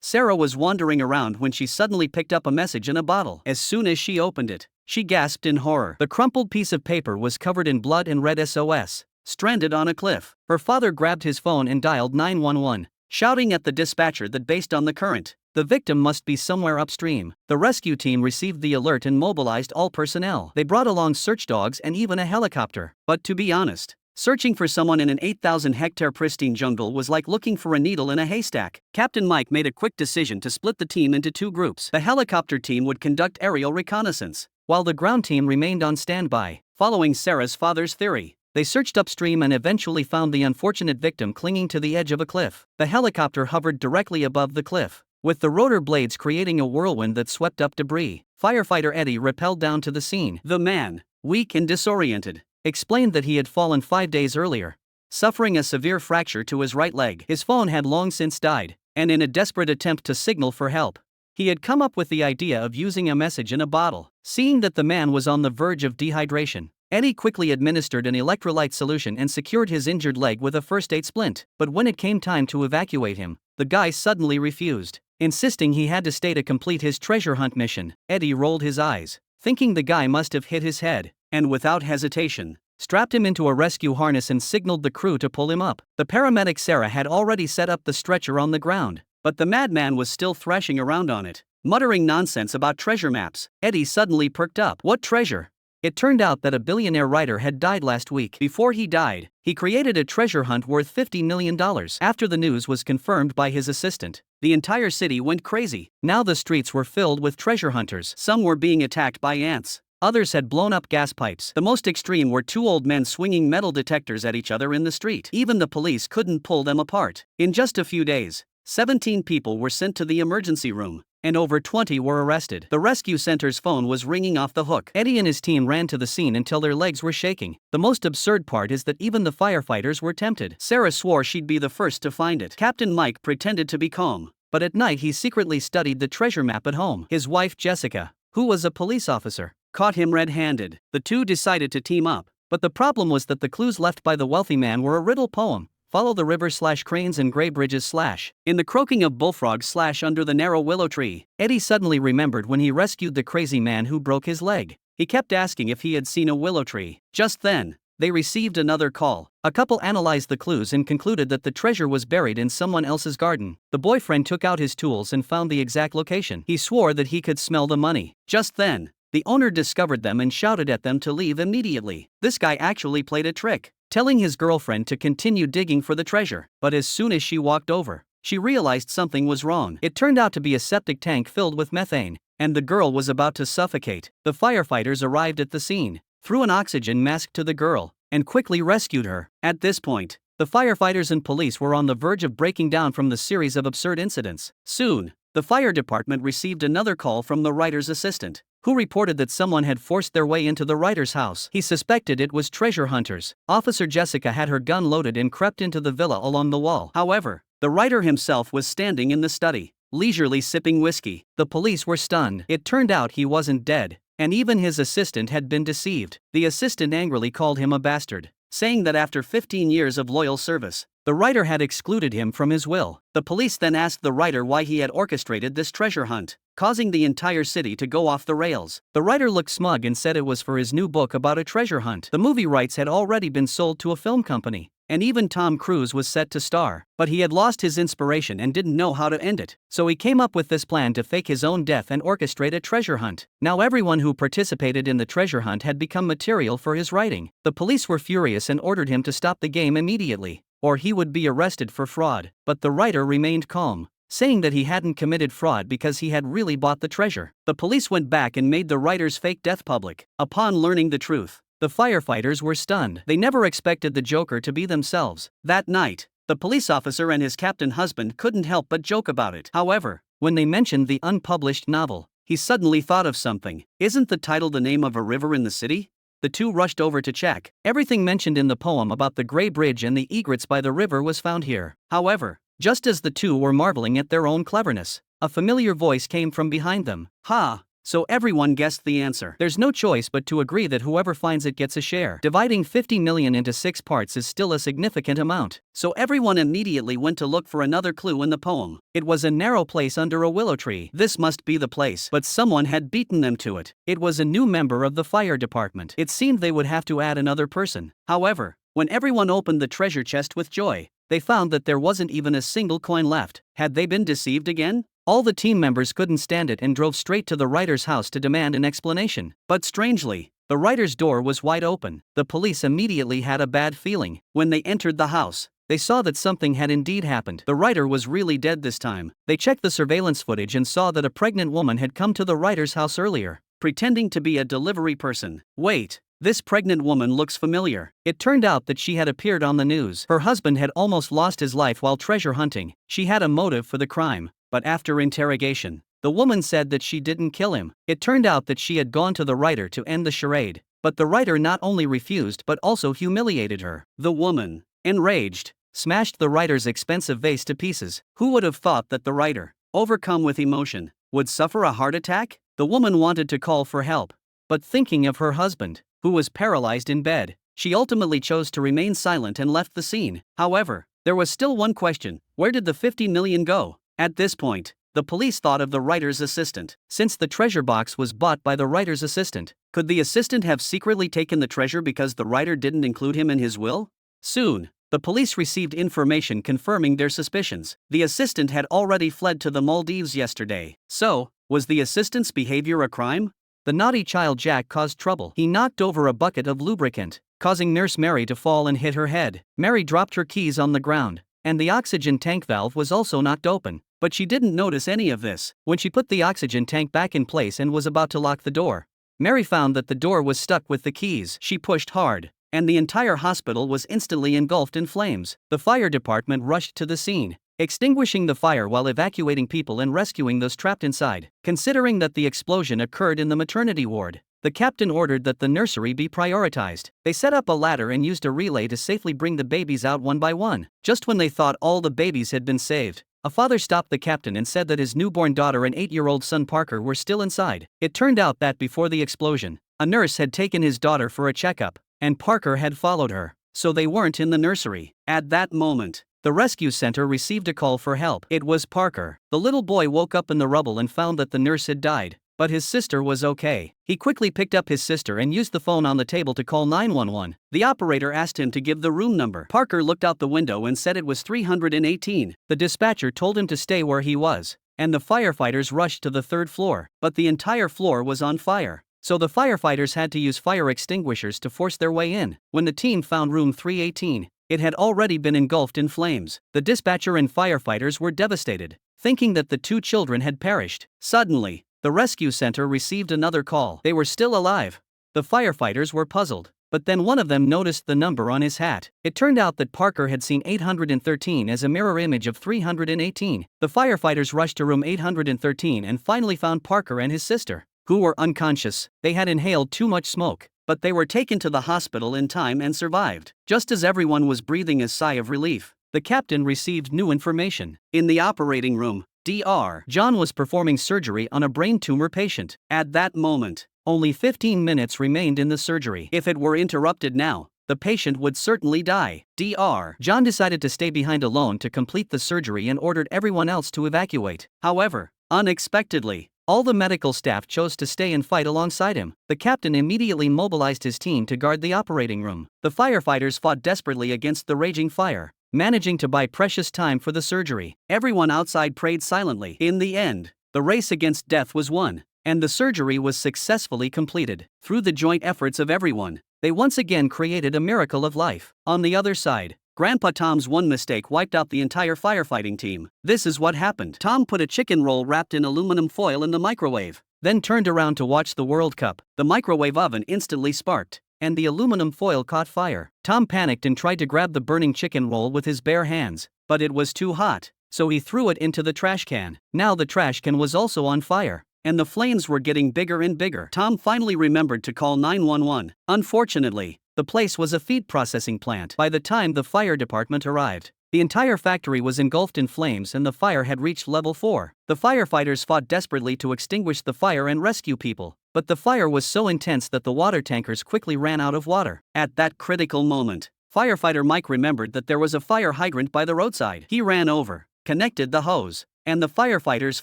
Sarah was wandering around when she suddenly picked up a message in a bottle. As soon as she opened it, she gasped in horror. The crumpled piece of paper was covered in blood and read SOS, stranded on a cliff. Her father grabbed his phone and dialed 911, shouting at the dispatcher that based on the current, the victim must be somewhere upstream. The rescue team received the alert and mobilized all personnel. They brought along search dogs and even a helicopter. But to be honest, searching for someone in an 8,000-hectare pristine jungle was like looking for a needle in a haystack. Captain Mike made a quick decision to split the team into two groups. The helicopter team would conduct aerial reconnaissance, while the ground team remained on standby. Following Sarah's father's theory, they searched upstream and eventually found the unfortunate victim clinging to the edge of a cliff. The helicopter hovered directly above the cliff, with the rotor blades creating a whirlwind that swept up debris. Firefighter Eddie rappelled down to the scene. The man, weak and disoriented, explained that he had fallen 5 days earlier, suffering a severe fracture to his right leg. His phone had long since died, and in a desperate attempt to signal for help, he had come up with the idea of using a message in a bottle. Seeing that the man was on the verge of dehydration, Eddie quickly administered an electrolyte solution and secured his injured leg with a first aid splint. But when it came time to evacuate him, the guy suddenly refused, insisting he had to stay to complete his treasure hunt mission. Eddie rolled his eyes, thinking the guy must have hit his head, and without hesitation, strapped him into a rescue harness and signaled the crew to pull him up. The paramedic Sarah had already set up the stretcher on the ground, but the madman was still thrashing around on it, muttering nonsense about treasure maps. Eddie suddenly perked up. What treasure? It turned out that a billionaire writer had died last week. Before he died, he created a treasure hunt worth $50 million. After the news was confirmed by his assistant, the entire city went crazy. Now the streets were filled with treasure hunters. Some were being attacked by ants. Others had blown up gas pipes. The most extreme were two old men swinging metal detectors at each other in the street. Even the police couldn't pull them apart. In just a few days, 17 people were sent to the emergency room, and over 20 were arrested. The rescue center's phone was ringing off the hook. Eddie and his team ran to the scene until their legs were shaking. The most absurd part is that even the firefighters were tempted. Sarah swore she'd be the first to find it. Captain Mike pretended to be calm, but at night he secretly studied the treasure map at home. His wife Jessica, who was a police officer, caught him red-handed. The two decided to team up, but the problem was that the clues left by the wealthy man were a riddle poem. Follow the river / cranes and gray bridges / in the croaking of bullfrogs / under the narrow willow tree. Eddie suddenly remembered when he rescued the crazy man who broke his leg. He kept asking if he had seen a willow tree. Just then, they received another call. A couple analyzed the clues and concluded that the treasure was buried in someone else's garden. The boyfriend took out his tools and found the exact location. He swore that he could smell the money. Just then, the owner discovered them and shouted at them to leave immediately. This guy actually played a trick, telling his girlfriend to continue digging for the treasure. But as soon as she walked over, she realized something was wrong. It turned out to be a septic tank filled with methane, and the girl was about to suffocate. The firefighters arrived at the scene, threw an oxygen mask to the girl, and quickly rescued her. At this point, the firefighters and police were on the verge of breaking down from the series of absurd incidents. Soon, the fire department received another call from the writer's assistant, who reported that someone had forced their way into the writer's house. He suspected it was treasure hunters. Officer Jessica had her gun loaded and crept into the villa along the wall. However, the writer himself was standing in the study, leisurely sipping whiskey. The police were stunned. It turned out he wasn't dead, and even his assistant had been deceived. The assistant angrily called him a bastard, saying that after 15 years of loyal service, the writer had excluded him from his will. The police then asked the writer why he had orchestrated this treasure hunt, causing the entire city to go off the rails. The writer looked smug and said it was for his new book about a treasure hunt. The movie rights had already been sold to a film company, and even Tom Cruise was set to star. But he had lost his inspiration and didn't know how to end it, so he came up with this plan to fake his own death and orchestrate a treasure hunt. Now everyone who participated in the treasure hunt had become material for his writing. The police were furious and ordered him to stop the game immediately, or he would be arrested for fraud. But the writer remained calm, saying that he hadn't committed fraud because he had really bought the treasure. The police went back and made the writer's fake death public. Upon learning the truth, the firefighters were stunned. They never expected the Joker to be themselves. That night, the police officer and his captain husband couldn't help but joke about it. However, when they mentioned the unpublished novel, he suddenly thought of something. Isn't the title the name of a river in the city? The two rushed over to check. Everything mentioned in the poem about the Grey Bridge and the egrets by the river was found here. However, just as the two were marveling at their own cleverness, a familiar voice came from behind them. "Ha! so everyone guessed the answer. There's no choice but to agree that whoever finds it gets a share. Dividing 50 million into 6 parts is still a significant amount, so everyone immediately went to look for another clue in the poem. It was a narrow place under a willow tree. This must be the place, but someone had beaten them to it. It was a new member of the fire department. It seemed they would have to add another person. However, when everyone opened the treasure chest with joy, they found that there wasn't even a single coin left. Had they been deceived again? All the team members couldn't stand it and drove straight to the writer's house to demand an explanation. But strangely, the writer's door was wide open. The police immediately had a bad feeling. When they entered the house, they saw that something had indeed happened. The writer was really dead this time. They checked the surveillance footage and saw that a pregnant woman had come to the writer's house earlier, pretending to be a delivery person. Wait. This pregnant woman looks familiar. It turned out that she had appeared on the news. Her husband had almost lost his life while treasure hunting. She had a motive for the crime, but after interrogation, the woman said that she didn't kill him. It turned out that she had gone to the writer to end the charade, but the writer not only refused but also humiliated her. The woman, enraged, smashed the writer's expensive vase to pieces. Who would have thought that the writer, overcome with emotion, would suffer a heart attack? The woman wanted to call for help, but thinking of her husband, who was paralyzed in bed, she ultimately chose to remain silent and left the scene. However, there was still one question: where did the 50 million go? At this point, the police thought of the writer's assistant. Since the treasure box was bought by the writer's assistant, could the assistant have secretly taken the treasure because the writer didn't include him in his will? Soon, the police received information confirming their suspicions. The assistant had already fled to the Maldives yesterday. So, was the assistant's behavior a crime? The naughty child Jack caused trouble. He knocked over a bucket of lubricant, causing Nurse Mary to fall and hit her head. Mary dropped her keys on the ground, and the oxygen tank valve was also knocked open. But she didn't notice any of this. When she put the oxygen tank back in place and was about to lock the door, Mary found that the door was stuck with the keys. She pushed hard, and the entire hospital was instantly engulfed in flames. The fire department rushed to the scene, extinguishing the fire while evacuating people and rescuing those trapped inside. Considering that the explosion occurred in the maternity ward, the captain ordered that the nursery be prioritized. They set up a ladder and used a relay to safely bring the babies out one by one. Just when they thought all the babies had been saved, a father stopped the captain and said that his newborn daughter and 8-year-old son Parker were still inside. It turned out that before the explosion, a nurse had taken his daughter for a checkup, and Parker had followed her, so they weren't in the nursery. At that moment, the rescue center received a call for help. It was Parker. The little boy woke up in the rubble and found that the nurse had died, but his sister was okay. He quickly picked up his sister and used the phone on the table to call 911. The operator asked him to give the room number. Parker looked out the window and said it was 318. The dispatcher told him to stay where he was, and the firefighters rushed to the 3rd floor, but the entire floor was on fire. So the firefighters had to use fire extinguishers to force their way in. When the team found room 318, it had already been engulfed in flames. The dispatcher and firefighters were devastated, thinking that the 2 children had perished. Suddenly, the rescue center received another call. They were still alive. The firefighters were puzzled, but then one of them noticed the number on his hat. It turned out that Parker had seen 813 as a mirror image of 318. The firefighters rushed to room 813 and finally found Parker and his sister, who were unconscious. They had inhaled too much smoke, but they were taken to the hospital in time and survived. Just as everyone was breathing a sigh of relief, the captain received new information. In the operating room, Dr. John was performing surgery on a brain tumor patient. At that moment, only 15 minutes remained in the surgery. If it were interrupted now, the patient would certainly die. Dr. John decided to stay behind alone to complete the surgery and ordered everyone else to evacuate. However, unexpectedly, all the medical staff chose to stay and fight alongside him. The captain immediately mobilized his team to guard the operating room. The firefighters fought desperately against the raging fire, managing to buy precious time for the surgery. Everyone outside prayed silently. In the end, the race against death was won, and the surgery was successfully completed. Through the joint efforts of everyone, they once again created a miracle of life. On the other side, Grandpa Tom's one mistake wiped out the entire firefighting team. This is what happened. Tom put a chicken roll wrapped in aluminum foil in the microwave, then turned around to watch the World Cup. The microwave oven instantly sparked, and the aluminum foil caught fire. Tom panicked and tried to grab the burning chicken roll with his bare hands, but it was too hot, so he threw it into the trash can. Now the trash can was also on fire, and the flames were getting bigger and bigger. Tom finally remembered to call 911. Unfortunately, the place was a feed processing plant. By the time the fire department arrived, The entire factory was engulfed in flames and the fire had reached level 4. The firefighters fought desperately to extinguish the fire and rescue people, but the fire was so intense that the water tankers quickly ran out of water. At that critical moment, firefighter Mike remembered that there was a fire hydrant by the roadside. He ran over, connected the hose, and the firefighters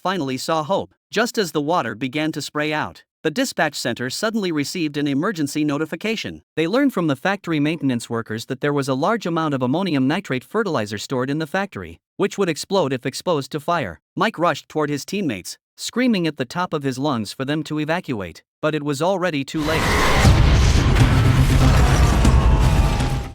finally saw hope. Just as the water began to spray out, the dispatch center suddenly received an emergency notification. They learned from the factory maintenance workers that there was a large amount of ammonium nitrate fertilizer stored in the factory, which would explode if exposed to fire. Mike rushed toward his teammates, screaming at the top of his lungs for them to evacuate, but it was already too late.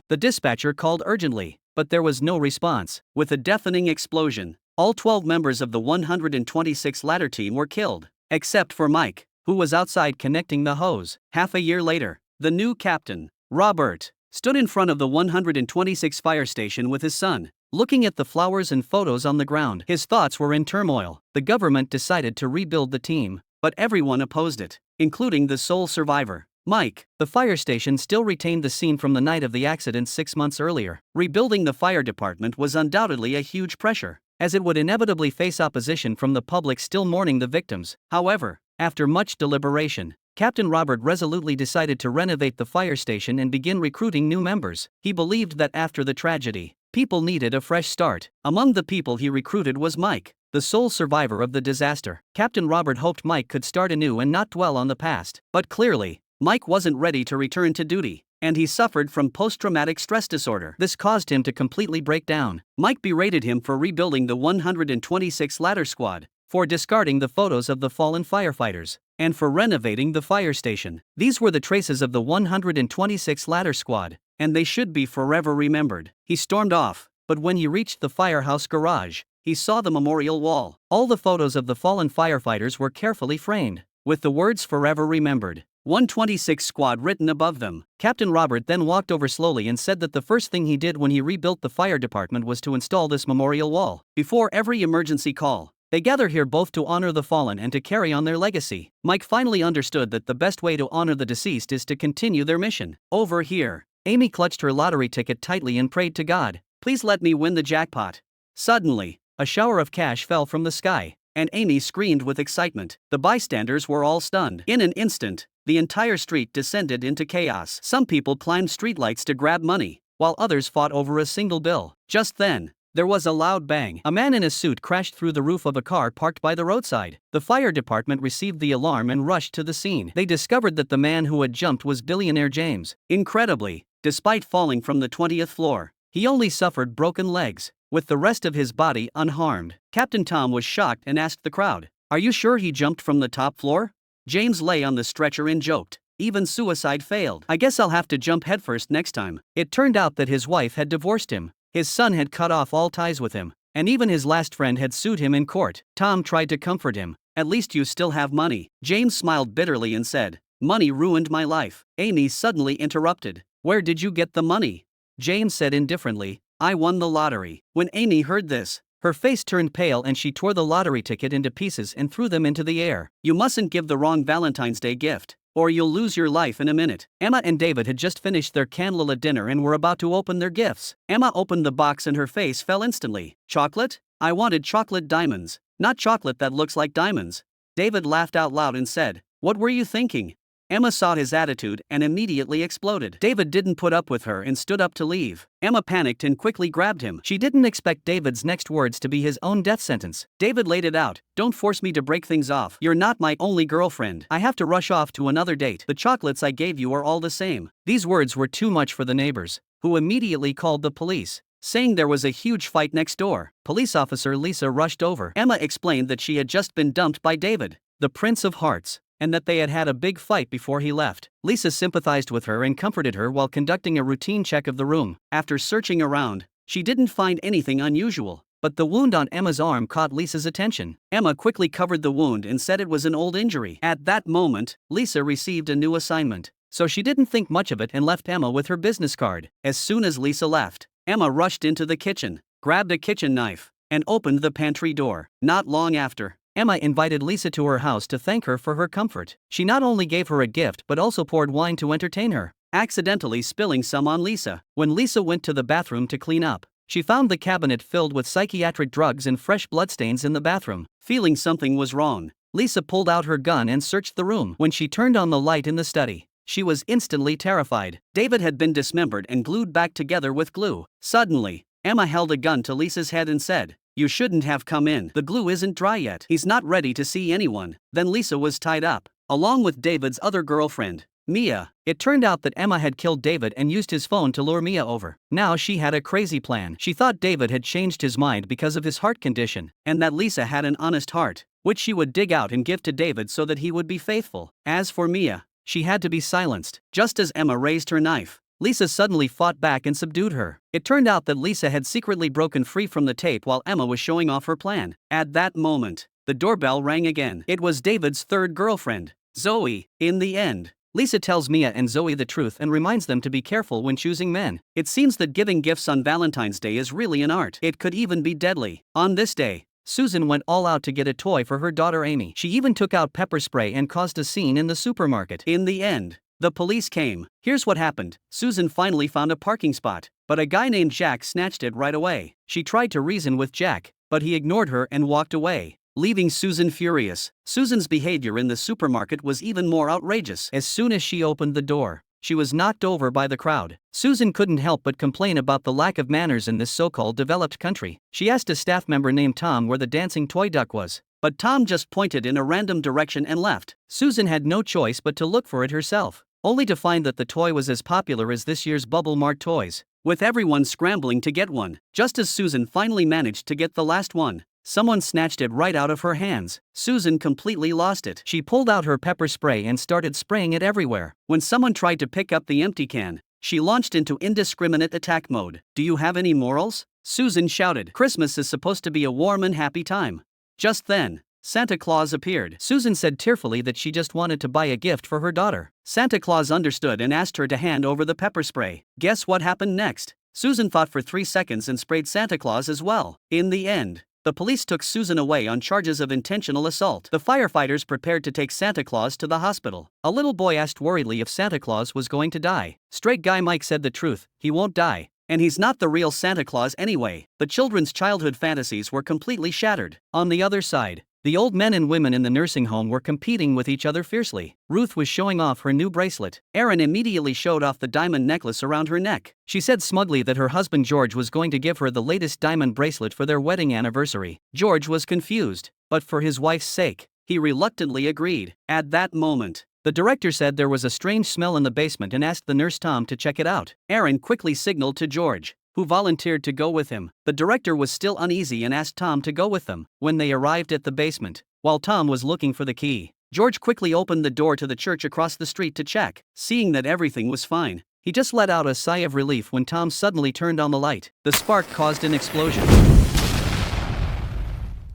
The dispatcher called urgently, but there was no response. With a deafening explosion, all 12 members of the 126 ladder team were killed, except for Mike, who was outside connecting the hose. Half a year later, the new captain, Robert, stood in front of the 126 fire station with his son, looking at the flowers and photos on the ground. His thoughts were in turmoil. The government decided to rebuild the team, but everyone opposed it, including the sole survivor, Mike. The fire station still retained the scene from the night of the accident 6 months earlier. Rebuilding the fire department was undoubtedly a huge pressure, as it would inevitably face opposition from the public still mourning the victims. However, after much deliberation, Captain Robert resolutely decided to renovate the fire station and begin recruiting new members. He believed that after the tragedy, people needed a fresh start. Among the people he recruited was Mike, the sole survivor of the disaster. Captain Robert hoped Mike could start anew and not dwell on the past. But clearly, Mike wasn't ready to return to duty, and he suffered from post-traumatic stress disorder. This caused him to completely break down. Mike berated him for rebuilding the 126 ladder squad, for discarding the photos of the fallen firefighters, and for renovating the fire station. These were the traces of the 126 ladder squad, and they should be forever remembered. He stormed off, but when he reached the firehouse garage, he saw the memorial wall. All the photos of the fallen firefighters were carefully framed, with the words "Forever Remembered, 126 Squad" written above them. Captain Robert then walked over slowly and said that the first thing he did when he rebuilt the fire department was to install this memorial wall. Before every emergency call, they gather here both to honor the fallen and to carry on their legacy. Mike finally understood that the best way to honor the deceased is to continue their mission. Over here, Amy clutched her lottery ticket tightly and prayed to God, "Please let me win the jackpot." Suddenly, a shower of cash fell from the sky, and Amy screamed with excitement. The bystanders were all stunned. In an instant, the entire street descended into chaos. Some people climbed streetlights to grab money, while others fought over a single bill. Just then, there was a loud bang. A man in a suit crashed through the roof of a car parked by the roadside. The fire department received the alarm and rushed to the scene. They discovered that the man who had jumped was billionaire James. Incredibly, despite falling from the 20th floor, he only suffered broken legs, with the rest of his body unharmed. Captain Tom was shocked and asked the crowd, "Are you sure he jumped from the top floor?" James lay on the stretcher and joked, "Even suicide failed. I guess I'll have to jump headfirst next time." It turned out that his wife had divorced him. His son had cut off all ties with him, and even his last friend had sued him in court. Tom tried to comfort him. "At least you still have money." James smiled bitterly and said, "Money ruined my life." Amy suddenly interrupted, "Where did you get the money?" James said indifferently, "I won the lottery." When Amy heard this, her face turned pale and she tore the lottery ticket into pieces and threw them into the air. "You mustn't give the wrong Valentine's Day gift, or you'll lose your life in a minute." Emma and David had just finished their candlelit dinner and were about to open their gifts. Emma opened the box and her face fell instantly. "Chocolate? I wanted chocolate diamonds, not chocolate that looks like diamonds." David laughed out loud and said, "What were you thinking?" Emma saw his attitude and immediately exploded. David didn't put up with her and stood up to leave. Emma panicked and quickly grabbed him. She didn't expect David's next words to be his own death sentence. David laid it out, "Don't force me to break things off. You're not my only girlfriend. I have to rush off to another date. The chocolates I gave you are all the same." These words were too much for the neighbors, who immediately called the police, saying there was a huge fight next door. Police officer Lisa rushed over. Emma explained that she had just been dumped by David, the Prince of Hearts, and that they had had a big fight before he left. Lisa sympathized with her and comforted her while conducting a routine check of the room. After searching around, she didn't find anything unusual, but the wound on Emma's arm caught Lisa's attention. Emma quickly covered the wound and said it was an old injury. At that moment, Lisa received a new assignment, so she didn't think much of it and left Emma with her business card. As soon as Lisa left, Emma rushed into the kitchen, grabbed a kitchen knife, and opened the pantry door. Not long after, Emma invited Lisa to her house to thank her for her comfort. She not only gave her a gift but also poured wine to entertain her, accidentally spilling some on Lisa. When Lisa went to the bathroom to clean up, She found the cabinet filled with psychiatric drugs and fresh bloodstains in the bathroom. Feeling something was wrong, Lisa pulled out her gun and searched the room. When she turned on the light in the study, she was instantly terrified. David had been dismembered and glued back together with glue. Suddenly, Emma held a gun to Lisa's head and said, "You shouldn't have come in. The glue isn't dry yet. He's not ready to see anyone." Then Lisa was tied up, along with David's other girlfriend, Mia. It turned out that Emma had killed David and used his phone to lure Mia over. Now she had a crazy plan. She thought David had changed his mind because of his heart condition, and that Lisa had an honest heart, which she would dig out and give to David so that he would be faithful. As for Mia, she had to be silenced. Just as Emma raised her knife, Lisa suddenly fought back and subdued her. It turned out that Lisa had secretly broken free from the tape while Emma was showing off her plan. At that moment, the doorbell rang again. It was David's third girlfriend, Zoe. In the end, Lisa tells Mia and Zoe the truth and reminds them to be careful when choosing men. It seems that giving gifts on Valentine's Day is really an art. It could even be deadly. On this day, Susan went all out to get a toy for her daughter Amy. She even took out pepper spray and caused a scene in the supermarket. In the end, the police came. Here's what happened. Susan finally found a parking spot, but a guy named Jack snatched it right away. She tried to reason with Jack, but he ignored her and walked away, leaving Susan furious. Susan's behavior in the supermarket was even more outrageous. As soon as she opened the door, she was knocked over by the crowd. Susan couldn't help but complain about the lack of manners in this so-called developed country. She asked a staff member named Tom where the dancing toy duck was, but Tom just pointed in a random direction and left. Susan had no choice but to look for it herself, only to find that the toy was as popular as this year's Bubble Mart toys, with everyone scrambling to get one. Just as Susan finally managed to get the last one, someone snatched it right out of her hands. Susan completely lost it. She pulled out her pepper spray and started spraying it everywhere. When someone tried to pick up the empty can, she launched into indiscriminate attack mode. "Do you have any morals?" Susan shouted. "Christmas is supposed to be a warm and happy time." Just then, Santa Claus appeared. Susan said tearfully that she just wanted to buy a gift for her daughter. Santa Claus understood and asked her to hand over the pepper spray. Guess what happened next? Susan thought for 3 seconds and sprayed Santa Claus as well. In the end, the police took Susan away on charges of intentional assault. The firefighters prepared to take Santa Claus to the hospital. A little boy asked worriedly if Santa Claus was going to die. Straight guy Mike said the truth, he won't die, and he's not the real Santa Claus anyway. The children's childhood fantasies were completely shattered. On the other side, the old men and women in the nursing home were competing with each other fiercely. Ruth was showing off her new bracelet. Erin immediately showed off the diamond necklace around her neck. She said smugly that her husband George was going to give her the latest diamond bracelet for their wedding anniversary. George was confused, but for his wife's sake, he reluctantly agreed. At that moment, the director said there was a strange smell in the basement and asked the nurse Tom to check it out. Erin quickly signaled to George, who volunteered to go with him. The director was still uneasy and asked Tom to go with them. When they arrived at the basement, while Tom was looking for the key, George quickly opened the door to the church across the street to check. Seeing that everything was fine, he just let out a sigh of relief when Tom suddenly turned on the light. The spark caused an explosion.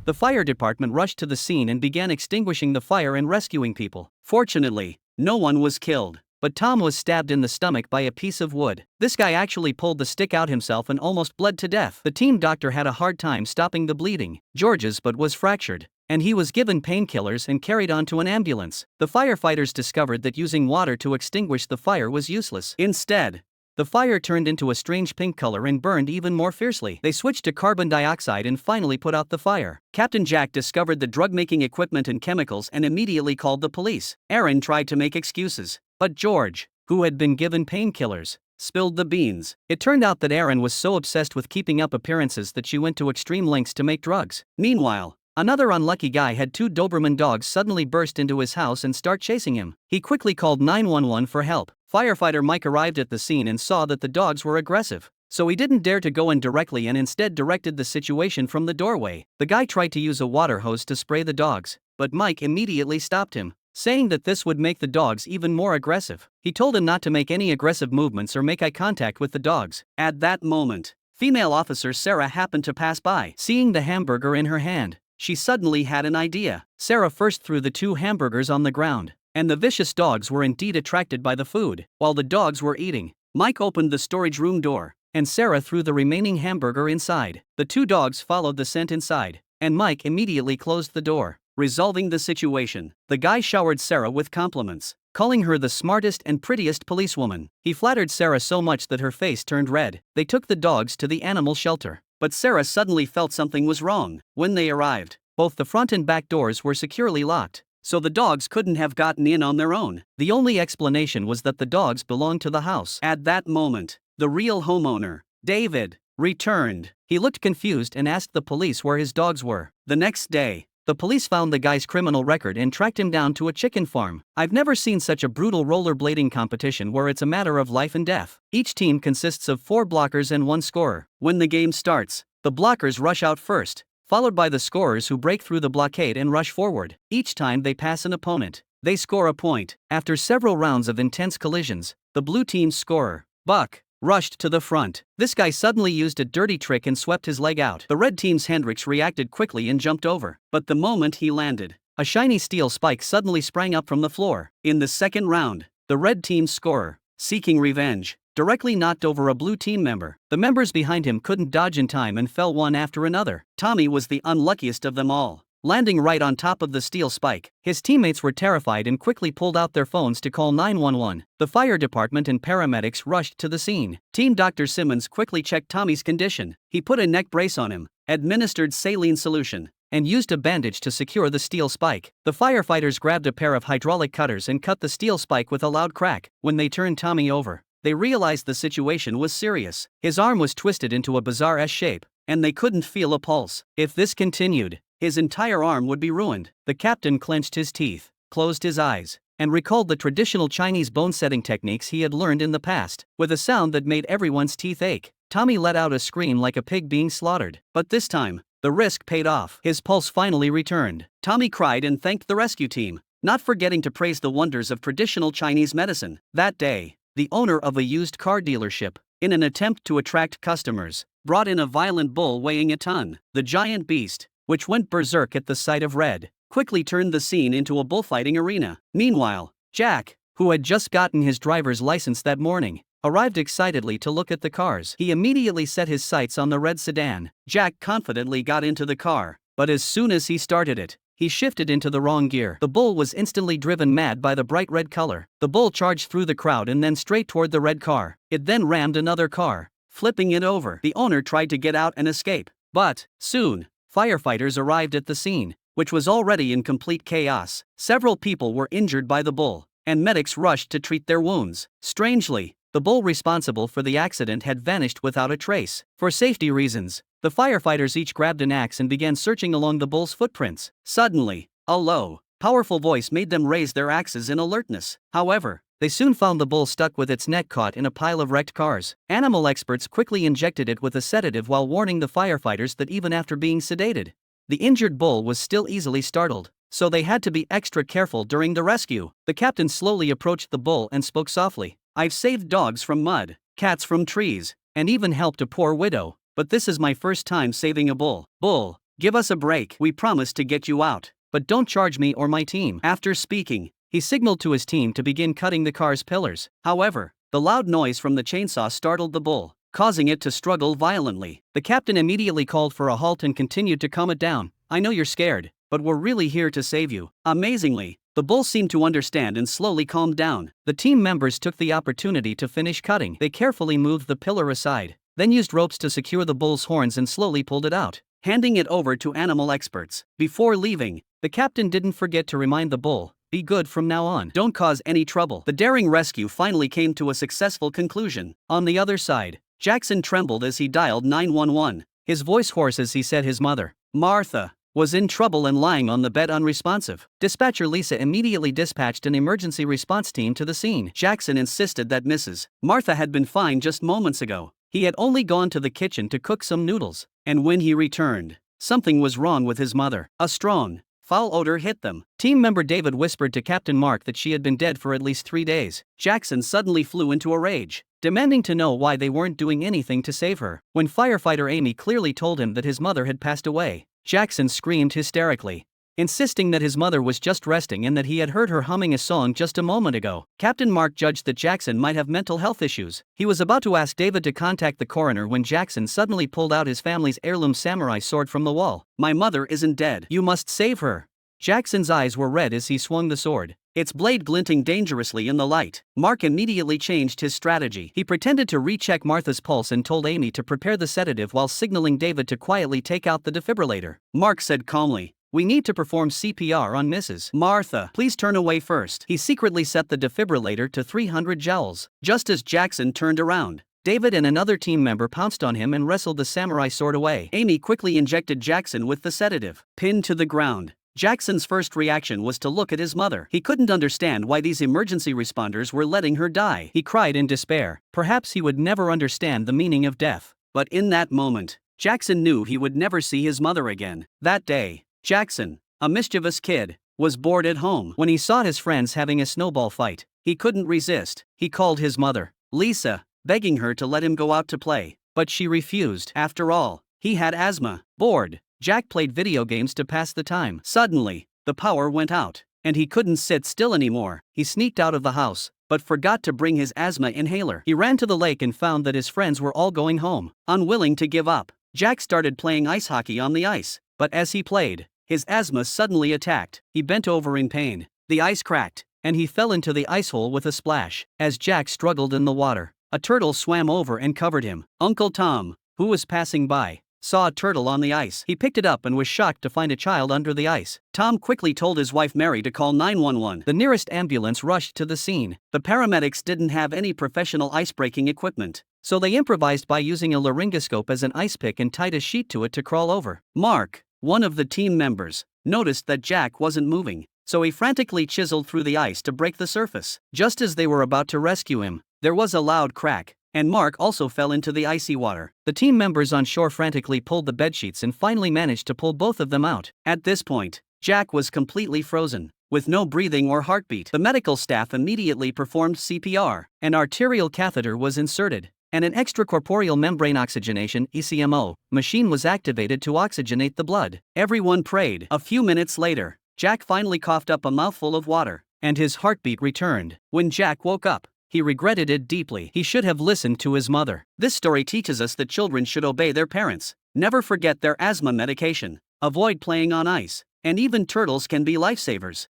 The fire department rushed to the scene and began extinguishing the fire and rescuing people. Fortunately, no one was killed, but Tom was stabbed in the stomach by a piece of wood. This guy actually pulled the stick out himself and almost bled to death. The team doctor had a hard time stopping the bleeding. George's butt was fractured, and he was given painkillers and carried onto an ambulance. The firefighters discovered that using water to extinguish the fire was useless. Instead, the fire turned into a strange pink color and burned even more fiercely. They switched to carbon dioxide and finally put out the fire. Captain Jack discovered the drug-making equipment and chemicals and immediately called the police. Erin tried to make excuses, but George, who had been given painkillers, spilled the beans. It turned out that Erin was so obsessed with keeping up appearances that she went to extreme lengths to make drugs. Meanwhile, another unlucky guy had 2 Doberman dogs suddenly burst into his house and start chasing him. He quickly called 911 for help. Firefighter Mike arrived at the scene and saw that the dogs were aggressive, so he didn't dare to go in directly and instead directed the situation from the doorway. The guy tried to use a water hose to spray the dogs, but Mike immediately stopped him, saying that this would make the dogs even more aggressive. He told him not to make any aggressive movements or make eye contact with the dogs. At that moment, female officer Sarah happened to pass by. Seeing the hamburger in her hand, she suddenly had an idea. Sarah first threw the 2 hamburgers on the ground, and the vicious dogs were indeed attracted by the food. While the dogs were eating, Mike opened the storage room door, and Sarah threw the remaining hamburger inside. The 2 dogs followed the scent inside, and Mike immediately closed the door, resolving the situation. The guy showered Sarah with compliments, calling her the smartest and prettiest policewoman. He flattered Sarah so much that her face turned red. They took the dogs to the animal shelter. But Sarah suddenly felt something was wrong. When they arrived, both the front and back doors were securely locked, so the dogs couldn't have gotten in on their own. The only explanation was that the dogs belonged to the house. At that moment, the real homeowner, David, returned. He looked confused and asked the police where his dogs were. The next day, the police found the guy's criminal record and tracked him down to a chicken farm. I've never seen such a brutal rollerblading competition where it's a matter of life and death. Each team consists of 4 blockers and 1 scorer. When the game starts, the blockers rush out first, followed by the scorers who break through the blockade and rush forward. Each time they pass an opponent, they score a point. After several rounds of intense collisions, the blue team's scorer, Buck, rushed to the front. This guy suddenly used a dirty trick and swept his leg out. The red team's Hendrix reacted quickly and jumped over. But the moment he landed, a shiny steel spike suddenly sprang up from the floor. In the second round, the red team's scorer, seeking revenge, directly knocked over a blue team member. The members behind him couldn't dodge in time and fell one after another. Tommy was the unluckiest of them all, landing right on top of the steel spike. His teammates were terrified and quickly pulled out their phones to call 911. The fire department and paramedics rushed to the scene. Team Dr. Simmons quickly checked Tommy's condition. He put a neck brace on him, administered saline solution, and used a bandage to secure the steel spike. The firefighters grabbed a pair of hydraulic cutters and cut the steel spike with a loud crack. When they turned Tommy over, they realized the situation was serious. His arm was twisted into a bizarre S shape, and they couldn't feel a pulse. If this continued, his entire arm would be ruined. The captain clenched his teeth, closed his eyes, and recalled the traditional Chinese bone-setting techniques he had learned in the past. With a sound that made everyone's teeth ache, Tommy let out a scream like a pig being slaughtered. But this time, the risk paid off. His pulse finally returned. Tommy cried and thanked the rescue team, not forgetting to praise the wonders of traditional Chinese medicine. That day, the owner of a used car dealership, in an attempt to attract customers, brought in a violent bull weighing a ton. The giant beast, which went berserk at the sight of red, quickly turned the scene into a bullfighting arena. Meanwhile, Jack, who had just gotten his driver's license that morning, arrived excitedly to look at the cars. He immediately set his sights on the red sedan. Jack confidently got into the car, but as soon as he started it, he shifted into the wrong gear. The bull was instantly driven mad by the bright red color. The bull charged through the crowd and then straight toward the red car. It then rammed another car, flipping it over. The owner tried to get out and escape, but soon, firefighters arrived at the scene, which was already in complete chaos. Several people were injured by the bull, and medics rushed to treat their wounds. Strangely, the bull responsible for the accident had vanished without a trace. For safety reasons, the firefighters each grabbed an axe and began searching along the bull's footprints. Suddenly, a low, powerful voice made them raise their axes in alertness. However, they soon found the bull stuck with its neck caught in a pile of wrecked cars. Animal experts quickly injected it with a sedative while warning the firefighters that even after being sedated, the injured bull was still easily startled, so they had to be extra careful during the rescue. The captain slowly approached the bull and spoke softly. "I've saved dogs from mud, cats from trees, and even helped a poor widow, but this is my first time saving a bull. Bull, give us a break. We promise to get you out, but don't charge me or my team." After speaking, he signaled to his team to begin cutting the car's pillars. However, the loud noise from the chainsaw startled the bull, causing it to struggle violently. The captain immediately called for a halt and continued to calm it down. "I know you're scared, but we're really here to save you." Amazingly, the bull seemed to understand and slowly calmed down. The team members took the opportunity to finish cutting. They carefully moved the pillar aside, then used ropes to secure the bull's horns and slowly pulled it out, handing it over to animal experts. Before leaving, the captain didn't forget to remind the bull, "Be good from now on. Don't cause any trouble." The daring rescue finally came to a successful conclusion. On the other side, Jackson trembled as he dialed 911, his voice hoarse as he said his mother, Martha, was in trouble and lying on the bed unresponsive. Dispatcher Lisa immediately dispatched an emergency response team to the scene. Jackson insisted that Mrs. Martha had been fine just moments ago. He had only gone to the kitchen to cook some noodles, and when he returned, something was wrong with his mother. A strong, foul odor hit them. Team member David whispered to Captain Mark that she had been dead for at least 3 days. Jackson suddenly flew into a rage, demanding to know why they weren't doing anything to save her. When firefighter Amy clearly told him that his mother had passed away, Jackson screamed hysterically, insisting that his mother was just resting and that he had heard her humming a song just a moment ago. Captain Mark judged that Jackson might have mental health issues. He was about to ask David to contact the coroner when Jackson suddenly pulled out his family's heirloom samurai sword from the wall. "My mother isn't dead. You must save her." Jackson's eyes were red as he swung the sword, its blade glinting dangerously in the light. Mark immediately changed his strategy. He pretended to recheck Martha's pulse and told Amy to prepare the sedative while signaling David to quietly take out the defibrillator. Mark said calmly, "We need to perform CPR on Mrs. Martha. Please turn away first." He secretly set the defibrillator to 300 joules. Just as Jackson turned around, David and another team member pounced on him and wrestled the samurai sword away. Amy quickly injected Jackson with the sedative. Pinned to the ground, Jackson's first reaction was to look at his mother. He couldn't understand why these emergency responders were letting her die. He cried in despair. Perhaps he would never understand the meaning of death. But in that moment, Jackson knew he would never see his mother again. That day, Jackson, a mischievous kid, was bored at home. When he saw his friends having a snowball fight, he couldn't resist. He called his mother, Lisa, begging her to let him go out to play. But she refused. After all, he had asthma. Bored, Jack played video games to pass the time. Suddenly, the power went out, and he couldn't sit still anymore. He sneaked out of the house, but forgot to bring his asthma inhaler. He ran to the lake and found that his friends were all going home. Unwilling to give up, Jack started playing ice hockey on the ice. But as he played, his asthma suddenly attacked. He bent over in pain. The ice cracked, and he fell into the ice hole with a splash. As Jack struggled in the water, a turtle swam over and covered him. Uncle Tom, who was passing by, saw a turtle on the ice. He picked it up and was shocked to find a child under the ice. Tom quickly told his wife Mary to call 911. The nearest ambulance rushed to the scene. The paramedics didn't have any professional ice-breaking equipment, so they improvised by using a laryngoscope as an ice pick and tied a sheet to it to crawl over. Mark, one of the team members, noticed that Jack wasn't moving, so he frantically chiseled through the ice to break the surface. Just as they were about to rescue him, there was a loud crack, and Mark also fell into the icy water. The team members on shore frantically pulled the bedsheets and finally managed to pull both of them out. At this point, Jack was completely frozen, with no breathing or heartbeat. The medical staff immediately performed CPR. An arterial catheter was inserted, and an extracorporeal membrane oxygenation (ECMO) machine was activated to oxygenate the blood. Everyone prayed. A few minutes later, Jack finally coughed up a mouthful of water, and his heartbeat returned. When Jack woke up, he regretted it deeply. He should have listened to his mother. This story teaches us that children should obey their parents, never forget their asthma medication, avoid playing on ice, and even turtles can be lifesavers.